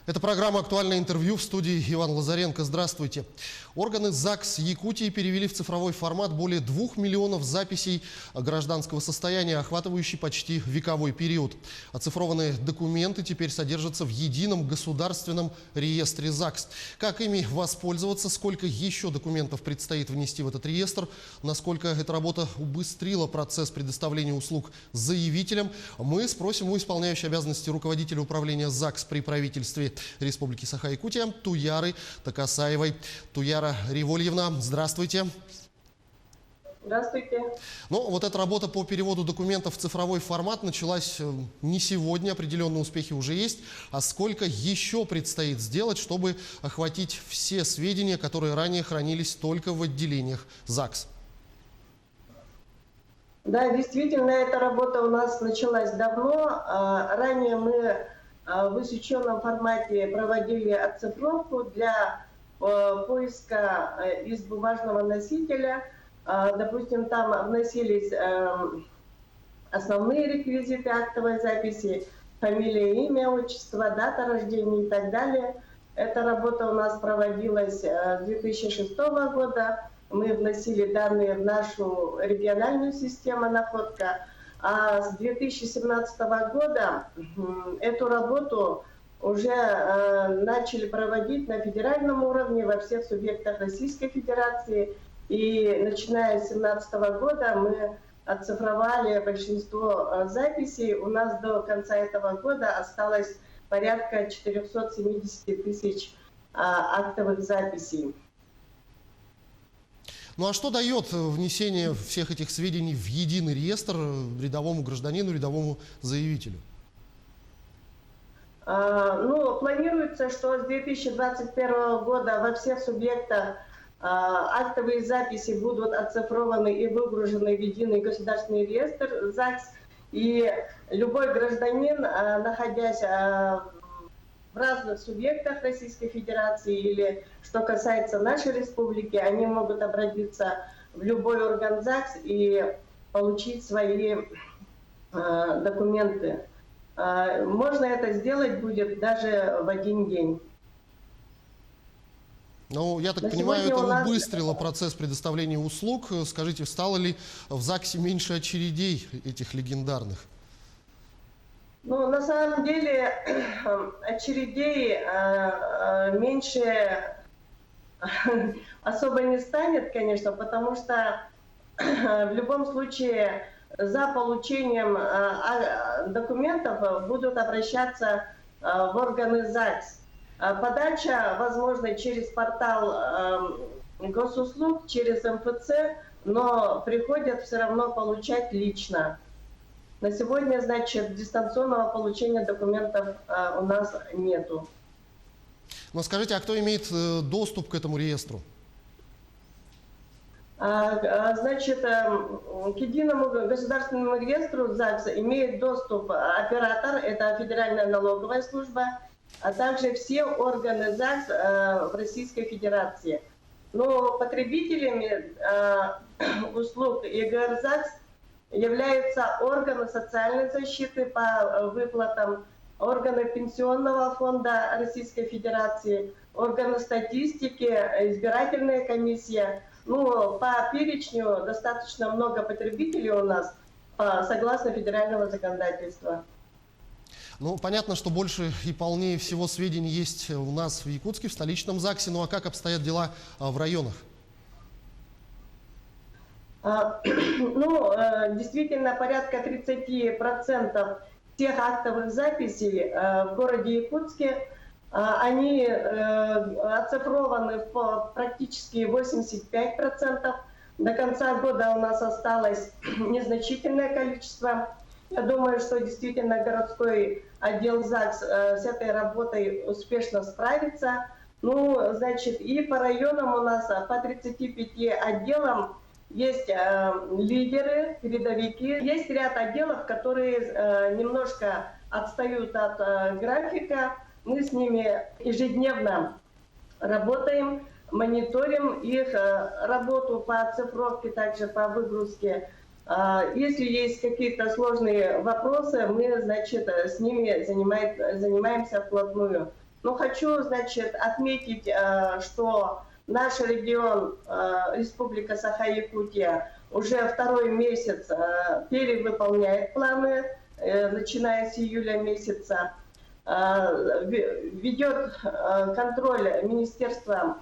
Это программа «Актуальное интервью», в студии Иван Лазаренко. Здравствуйте. Органы ЗАГС Якутии перевели в цифровой формат более 2 миллионов записей гражданского состояния, охватывающий почти вековой период. Оцифрованные документы теперь содержатся в едином государственном реестре ЗАГС. Как ими воспользоваться, сколько еще документов предстоит внести в этот реестр, насколько эта работа убыстрила процесс предоставления услуг заявителям, мы спросим у исполняющей обязанности руководителя управления ЗАГС при правительстве Республики Саха-Якутия Туяры Такасаевой. Туяра Револьевна, здравствуйте. Здравствуйте. Ну, вот эта работа по переводу документов в цифровой формат началась не сегодня, определенные успехи уже есть. А сколько еще предстоит сделать, чтобы охватить все сведения, которые ранее хранились только в отделениях ЗАГС? Да, действительно, эта работа у нас началась давно. Ранее мы в усеченном формате проводили оцифровку для поиска из бумажного носителя. Допустим, там вносились основные реквизиты актовой записи, фамилия, имя, отчество, дата рождения и так далее. Эта работа у нас проводилась с 2006 года. Мы вносили данные в нашу региональную систему находка. А с 2017 года эту работу уже начали проводить на федеральном уровне во всех субъектах Российской Федерации. И начиная с 2017 года мы оцифровали большинство записей. У нас до конца этого года осталось порядка 470 тысяч актовых записей. Ну а что дает внесение всех этих сведений в единый реестр рядовому гражданину, рядовому заявителю? Ну, планируется, что с 2021 года во всех субъектах актовые записи будут оцифрованы и выгружены в единый государственный реестр ЗАГС. И любой гражданин, находясь в разных субъектах Российской Федерации или, что касается нашей республики, они могут обратиться в любой орган ЗАГС и получить свои документы. Можно это сделать будет даже в один день. Ну, я так понимаю, это убыстрило процесс предоставления услуг. Скажите, стало ли в ЗАГСе меньше очередей этих легендарных? Ну, на самом деле, очередей меньше особо не станет, конечно, потому что в любом случае за получением документов будут обращаться в органы ЗАГС. Подача возможна через портал госуслуг, через МФЦ, но приходят все равно получать лично. На сегодня, значит, дистанционного получения документов у нас нету. Но скажите, а кто имеет доступ к этому реестру? Значит, к единому государственному реестру ЗАГС имеет доступ оператор, это Федеральная налоговая служба, а также все органы ЗАГС в Российской Федерации. Но потребителями услуг ЕГР ЗАГС являются органы социальной защиты по выплатам, органы Пенсионного фонда Российской Федерации, органы статистики, избирательная комиссия. Ну, по перечню достаточно много потребителей у нас, согласно федерального законодательства. Ну, понятно, что больше и полнее всего сведений есть у нас в Якутске, в столичном ЗАГСе. Ну, а как обстоят дела в районах? Ну, действительно, порядка 30% всех актовых записей в городе Якутске, они оцифрованы в практически 85%. До конца года у нас осталось незначительное количество. Я думаю, что действительно городской отдел ЗАГС с этой работой успешно справится. Ну, значит, и по районам у нас по 35 отделам есть лидеры, передовики. Есть ряд отделов, которые немножко отстают от графика. Мы с ними ежедневно работаем, мониторим их работу по оцифровке, также по выгрузке. Если есть какие-то сложные вопросы, мы, значит, с ними занимаемся вплотную. Но хочу, значит, отметить, что наш регион, Республика Саха-Якутия, уже второй месяц перевыполняет планы, начиная с июля месяца. Ведет контроль Министерства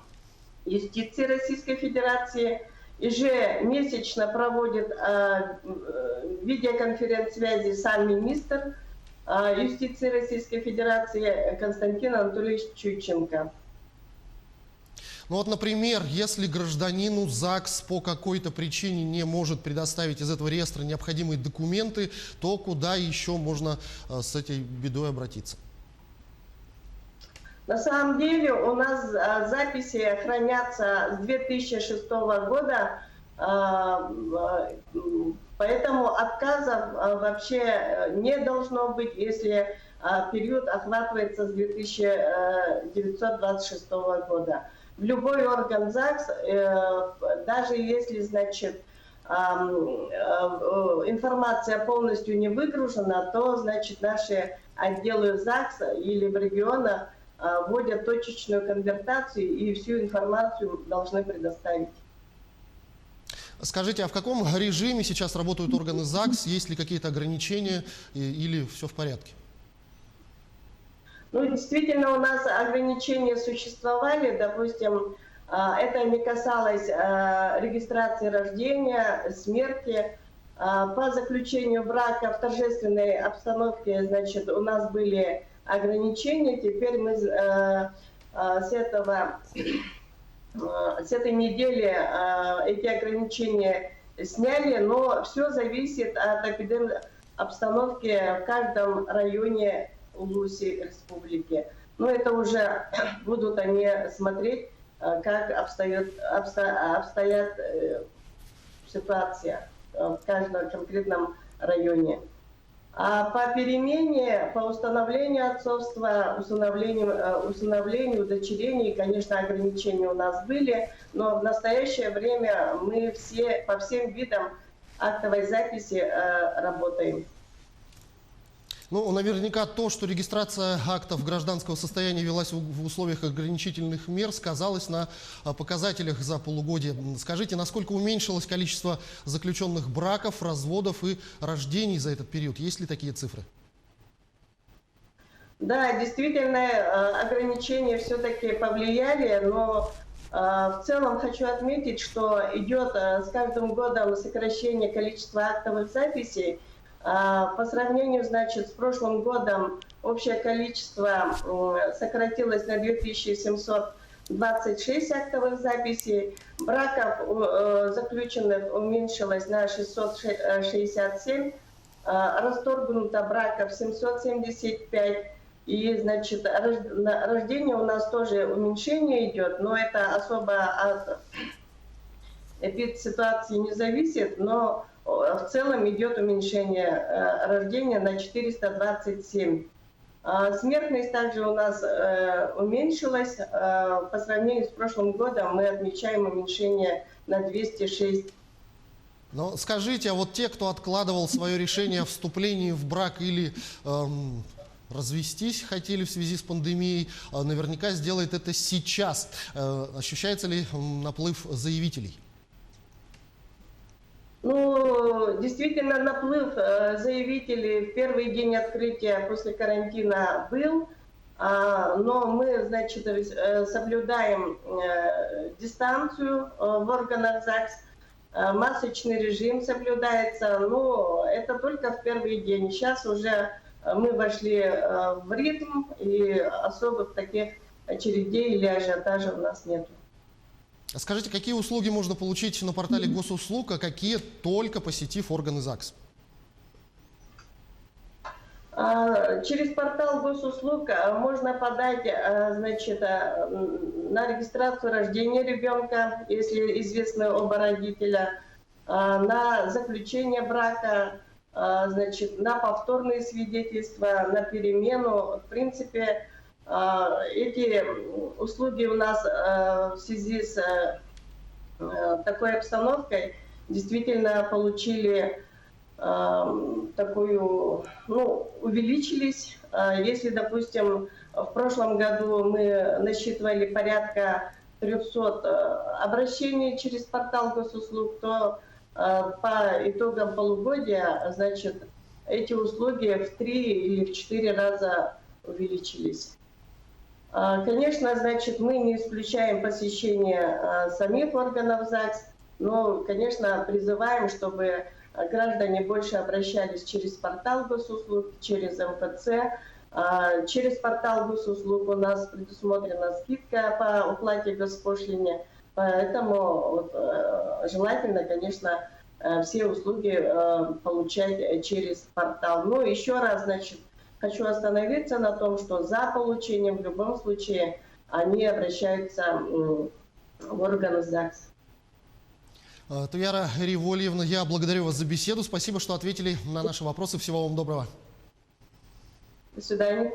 юстиции Российской Федерации, ежемесячно проводит видеоконференц-связи сам министр юстиции Российской Федерации Константин Анатольевич Чученко. Ну вот, например, если гражданину ЗАГС по какой-то причине не может предоставить из этого реестра необходимые документы, то куда еще можно с этой бедой обратиться? На самом деле у нас записи хранятся с 2006 года, поэтому отказов вообще не должно быть, если период охватывается с 1926 года. В любой орган ЗАГС, даже если, значит, информация полностью не выгружена, то, значит, наши отделы ЗАГС или в регионах вводят точечную конвертацию и всю информацию должны предоставить. Скажите, а в каком режиме сейчас работают органы ЗАГС? Есть ли какие-то ограничения или все в порядке? Ну, действительно, у нас ограничения существовали. Допустим, это не касалось регистрации рождения, смерти. По заключению брака в торжественной обстановке, значит, у нас были ограничения. Теперь мы с этой недели эти ограничения сняли, но все зависит от обстановки в каждом районе Улуси Республики. Но это уже будут они смотреть, как обстоят ситуация в каждом конкретном районе. А по перемене, по установлению отцовства, усыновлению, удочерению, конечно, ограничения у нас были, но в настоящее время мы все по всем видам актовой записи работаем. Ну, наверняка то, что регистрация актов гражданского состояния велась в условиях ограничительных мер, сказалось на показателях за полугодие. Скажите, насколько уменьшилось количество заключенных браков, разводов и рождений за этот период? Есть ли такие цифры? Да, действительно, ограничения все-таки повлияли, но в целом хочу отметить, что идет с каждым годом сокращение количества актовых записей. По сравнению, значит, с прошлым годом общее количество сократилось на 2726 актовых записей, браков заключенных уменьшилось на 667, расторгнуто браков 775, и, значит, рождение у нас тоже уменьшение идет, но это особо от эпидситуации не зависит, но в целом идет уменьшение рождения на 427. Смертность также у нас уменьшилась. По сравнению с прошлым годом мы отмечаем уменьшение на 206. Но скажите, а вот те, кто откладывал свое решение о вступлении в брак или развестись хотели в связи с пандемией, наверняка сделает это сейчас. Ощущается ли наплыв заявителей? Ну, действительно, наплыв заявителей в первый день открытия после карантина был, но мы, значит, соблюдаем дистанцию в органах ЗАГС, масочный режим соблюдается, но это только в первый день. Сейчас уже мы вошли в ритм, и особых таких очередей или ажиотажа у нас нет. Скажите, какие услуги можно получить на портале госуслуг, а какие только посетив органы ЗАГС? Через портал госуслуг можно подать, значит, на регистрацию рождения ребенка, если известны оба родителя, на заключение брака, значит, на повторные свидетельства, на перемену. В принципе, эти услуги у нас в связи с такой обстановкой действительно получили такую, ну, увеличились. Если, допустим, в прошлом году мы насчитывали порядка 300 обращений через портал госуслуг, то по итогам полугодия, значит, эти услуги в 3 или в 4 раза увеличились. Конечно, значит, мы не исключаем посещение самих органов ЗАГС, но, конечно, призываем, чтобы граждане больше обращались через портал госуслуг, через МФЦ. Через портал госуслуг у нас предусмотрена скидка по уплате госпошлине, поэтому желательно, конечно, все услуги получать через портал. Ну, еще раз, значит, хочу остановиться на том, что за получением в любом случае они обращаются в органы ЗАГС. Туяра Ривольевна, я благодарю вас за беседу. Спасибо, что ответили на наши вопросы. Всего вам доброго. До свидания.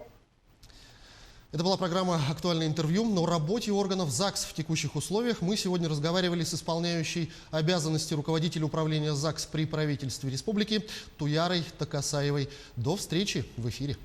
Это была программа «Актуальное интервью». О работе органов ЗАГС в текущих условиях мы сегодня разговаривали с исполняющей обязанности руководителя управления ЗАГС при правительстве республики Туярой Такасаевой. До встречи в эфире.